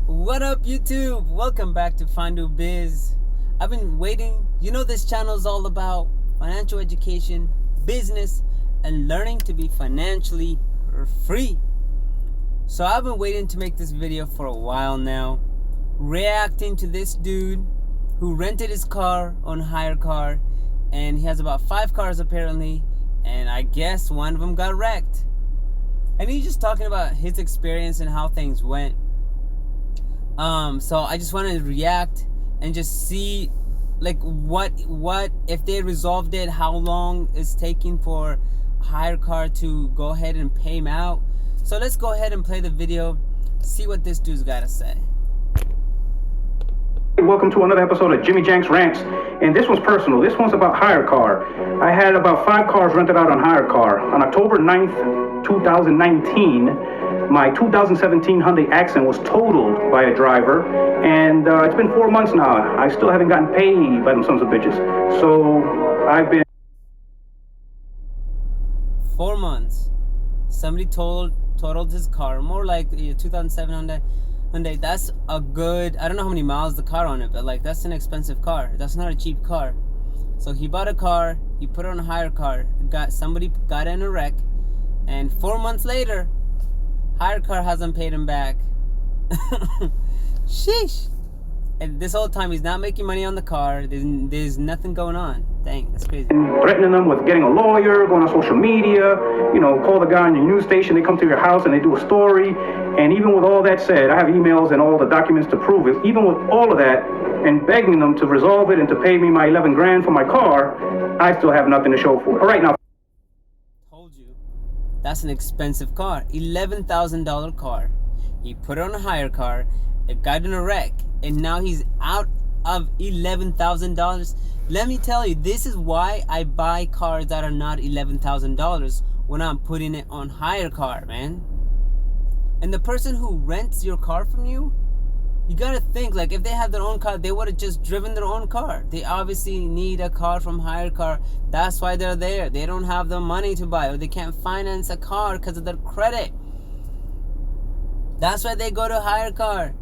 What up, YouTube? Welcome back to Fandu Biz. I've been waiting. You know, this channel is all about financial education, business, and learning to be financially free. So I've been waiting to make this video for a while now, reacting to this dude who rented his car on Hyrecar, and he has about 5 cars apparently, and I guess one of them got wrecked. And he's just talking about his experience and how things went. So I just wanted to react and just see like what if they resolved it, how long it's taking for Hyrecar to go ahead and pay him out. So let's go ahead and play the video, see what this dude's got to say. Welcome to another episode of Jimmy Janks Rants, and this one's personal. This one's about Hyrecar. I had about 5 cars rented out on Hyrecar. On October 9th, 2019, my 2017 Hyundai Accent was totaled by a driver, and it's been 4 months now. I still haven't gotten paid by them sons of bitches. So I've been 4 months. Somebody totaled his car, more like a 2007 Hyundai. That's a good, I don't know how many miles the car on it, but like that's an expensive car. That's not a cheap car. So he bought a car, he put it on a Hyrecar, somebody got in a wreck, and 4 months later, Hyrecar hasn't paid him back. Sheesh. And this whole time he's not making money on the car. There's nothing going on. Dang, that's crazy. Threatening them with getting a lawyer, going on social media, call the guy on your news station, they come to your house and they do a story. And even with all that said, I have emails and all the documents to prove it. Even with all of that, and begging them to resolve it and to pay me my 11 grand for my car, I still have nothing to show for it. All right, now. Told you. That's an expensive car. $11,000 car. He put it on a Hyrecar. It got in a wreck. And now he's out of $11,000. Let me tell you, this is why I buy cars that are not $11,000 when I'm putting it on Hyrecar, man. And the person who rents your car from you, you gotta think, like, if they had their own car, they would have just driven their own car. They obviously need a car from Hyrecar. That's why they're there. They don't have the money to buy, or they can't finance a car because of their credit. That's why they go to Hyrecar.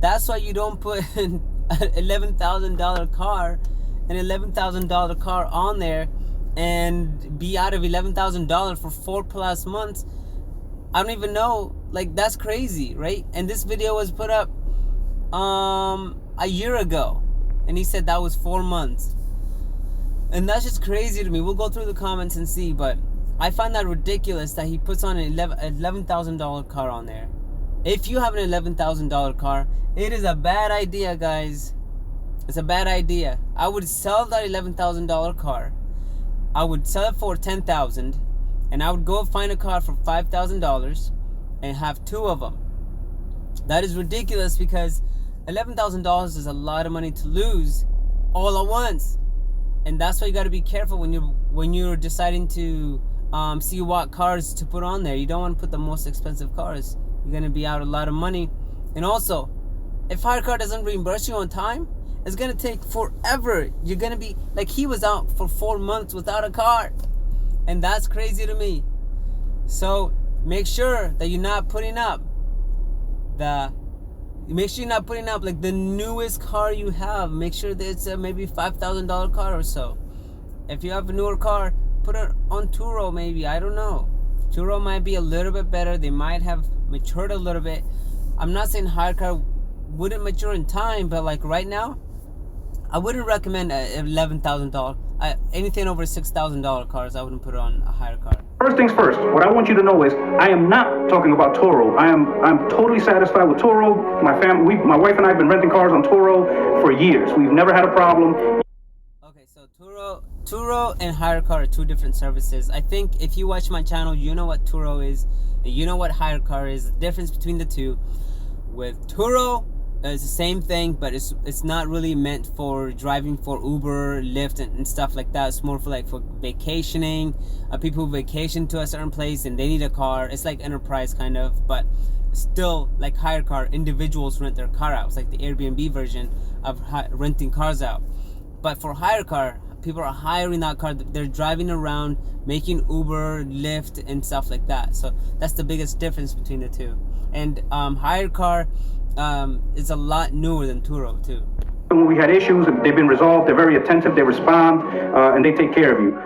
That's why you don't put an $11,000 car, on there and be out of $11,000 for 4+ months. I don't even know. Like, that's crazy, right? And this video was put up a year ago, and he said that was 4 months. And that's just crazy to me. We'll go through the comments and see, but I find that ridiculous that he puts on an $11,000 car on there. If you have an $11,000 car, it is a bad idea, guys. It's a bad idea. I would sell that $11,000 car. I would sell it for $10,000, and I would go find a car for $5,000 and have 2 of them. That is ridiculous, because $11,000 is a lot of money to lose all at once. And that's why you got to be careful when you're deciding to see what cars to put on there. You don't want to put the most expensive cars. You're going to be out a lot of money. And also, if Hyrecar doesn't reimburse you on time, it's going to take forever. You're going to be like, he was out for 4 months without a car. And that's crazy to me. So make sure that you're not putting up like the newest car you have. Make sure that it's a maybe $5,000 car or so. If you have a newer car, put it on Turo maybe. I don't know. Turo might be a little bit better. They might have matured a little bit. I'm not saying Hyrecar wouldn't mature in time, but like right now, I wouldn't recommend $11,000. Anything over $6,000 cars, I wouldn't put it on a Hyrecar. First things first, what I want you to know is I am not talking about Turo. I'm totally satisfied with Turo. My wife and I have been renting cars on Turo for years. We've never had a problem. Okay, so Turo and Hyrecar are 2 different services. I think if you watch my channel, you know what Turo is, and you know what Hyrecar is. The difference between the two, with Turo, it's the same thing, but it's not really meant for driving for Uber, Lyft, and stuff like that. It's more for vacationing. People who vacation to a certain place and they need a car. It's like enterprise kind of, but still like Hyrecar, individuals rent their car out. It's like the Airbnb version of renting cars out. But for Hyrecar, people are hiring that car. They're driving around, making Uber, Lyft, and stuff like that. So that's the biggest difference between the two. And Hyrecar, is a lot newer than Turo too. When we had issues, they've been resolved. They're very attentive. They respond, and they take care of you.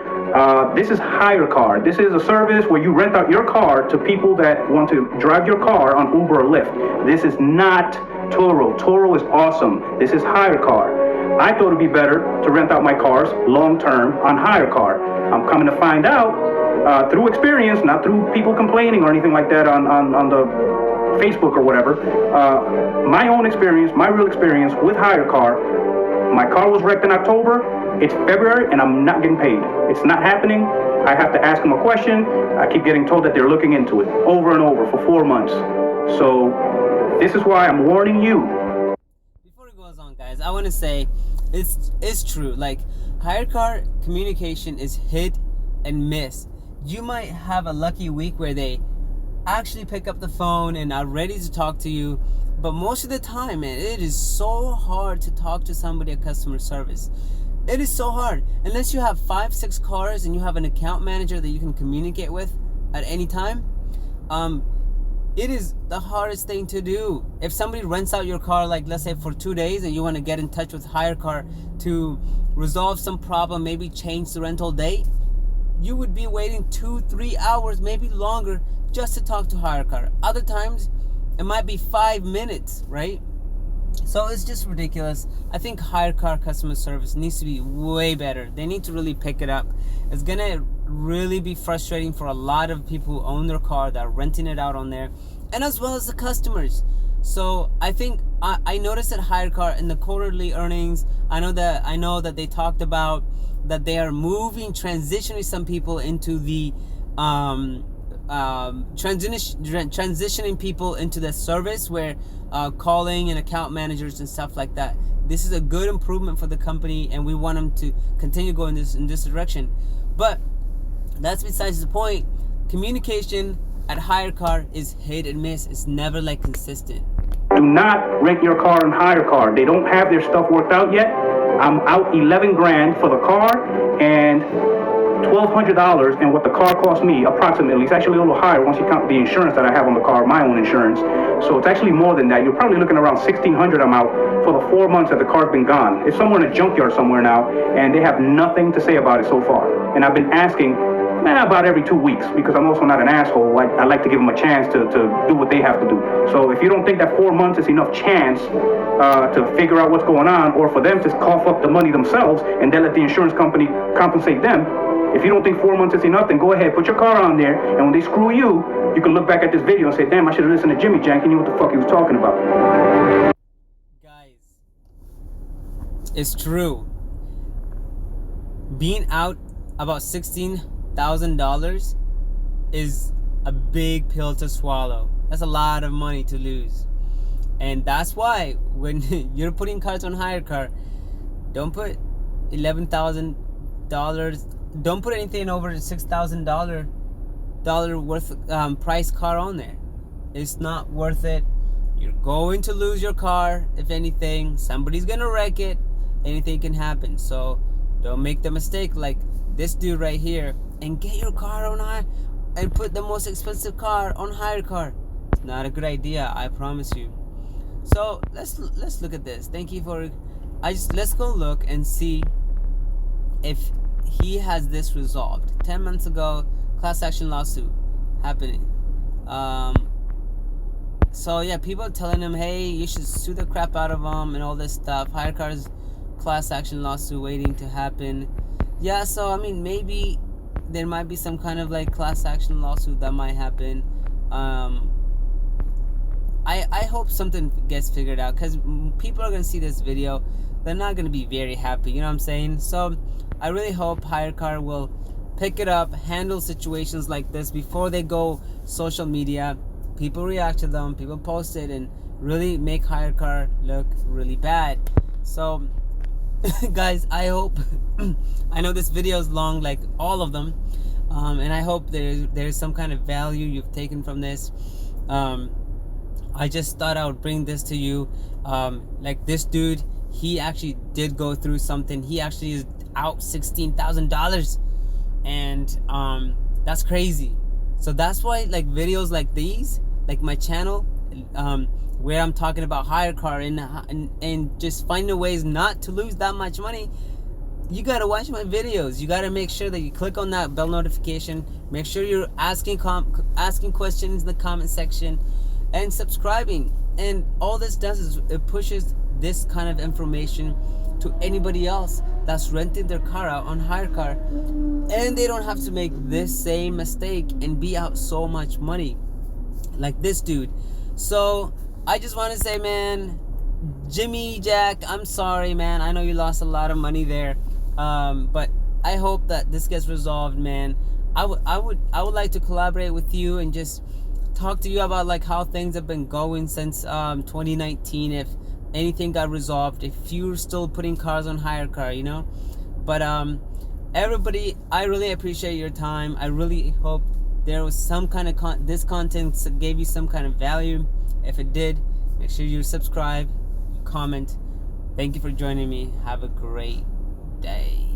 This is Hyrecar. This is a service where you rent out your car to people that want to drive your car on Uber or Lyft. This is not Turo. Turo is awesome. This is Hyrecar. I thought it'd be better to rent out my cars long term on Hyrecar. I'm coming to find out through experience, not through people complaining or anything like that on the Facebook or whatever. My own experience, my real experience with Hyrecar. My car was wrecked in October. It's February and I'm not getting paid. It's not happening. I have to ask them a question. I keep getting told that they're looking into it over and over for 4 months. So this is why I'm warning you. Before it goes on, guys, I want to say it's true. Like, Hyrecar communication is hit and miss. You might have a lucky week where they actually pick up the phone and are ready to talk to you, but most of the time, man, it is so hard to talk to somebody at customer service. It is so hard unless you have 5-6 cars and you have an account manager that you can communicate with at any time. It is the hardest thing to do. If somebody rents out your car, like let's say for 2 days, and you want to get in touch with Hyrecar to resolve some problem, maybe change the rental date, you would be waiting 2-3 hours, maybe longer, just to talk to Hyrecar. Other times, it might be 5 minutes, right? So it's just ridiculous. I think Hyrecar customer service needs to be way better. They need to really pick it up. It's gonna really be frustrating for a lot of people who own their car, that are renting it out on there, and as well as the customers. So I think I noticed at Hyrecar in the quarterly earnings, I know that they talked about that they are transitioning some people into the transitioning people into the service where calling and account managers and stuff like that. This is a good improvement for the company, and we want them to continue going in this direction. But that's besides the point. Communication at Hyrecar is hit and miss. It's never like consistent. Do not rent your car on Hyrecar. They don't have their stuff worked out yet. I'm out 11 grand for the car and $1,200 and what the car cost me approximately. It's actually a little higher once you count the insurance that I have on the car, my own insurance. So it's actually more than that. You're probably looking around $1,600 I'm out for the 4 months that the car's been gone. It's somewhere in a junkyard somewhere now, and they have nothing to say about it so far. And I've been asking about every 2 weeks, because I'm also not an asshole. I like to give them a chance to do what they have to do. So if you don't think that 4 months is enough chance to figure out what's going on, or for them to cough up the money themselves and then let the insurance company compensate them, if you don't think 4 months is enough, then go ahead, put your car on there, and when they screw you, you can look back at this video and say, damn, I should have listened to Jimmy Jank. He knew what the fuck he was talking about. Guys, it's true. Being out about $16,000 is a big pill to swallow. That's a lot of money to lose. And that's why when you're putting cars on Hyrecar, don't put $11,000. Don't put anything over the $6,000 worth price car on there. It's not worth it. You're going to lose your car. If anything, somebody's gonna wreck it. Anything can happen. So don't make the mistake like this dude right here and get your car on and put the most expensive car on Hyrecar. It's not a good idea, I promise you. So let's look at this. Thank you for let's go look and see if he has this resolved. 10 months ago, class action lawsuit happening. So yeah, people are telling him, hey, you should sue the crap out of him and all this stuff. Hyrecar's class action lawsuit waiting to happen. Yeah, so I mean, maybe there might be some kind of like class action lawsuit that might happen. I hope something gets figured out, because people are gonna see this video, they're not gonna be very happy, you know what I'm saying? So I really hope Hyrecar will pick it up, handle situations like this before they go social media. People react to them, people post it, and really make Hyrecar look really bad. So guys, I hope I know this video is long like all of them, and I hope there's some kind of value you've taken from this. I just thought I would bring this to you. Like this dude, he actually did go through something. He actually is out $16,000, and that's crazy. So that's why like videos like these, like my channel, where I'm talking about Hyrecar and just finding ways not to lose that much money, you gotta watch my videos. You gotta make sure that you click on that bell notification. Make sure you're asking questions in the comment section and subscribing. And all this does is it pushes this kind of information to anybody else that's renting their car out on Hyrecar, and they don't have to make this same mistake and be out so much money like this dude. So I just want to say, man, Jimmy Jack, I'm sorry, man. I know you lost a lot of money there, but I hope that this gets resolved, man. I would like to collaborate with you and just talk to you about like how things have been going since 2019. If anything got resolved, if you're still putting cars on Hyrecar, you know. But everybody, I really appreciate your time. I really hope there was some kind of this content gave you some kind of value. If it did, make sure you subscribe, comment. Thank you for joining me. Have a great day.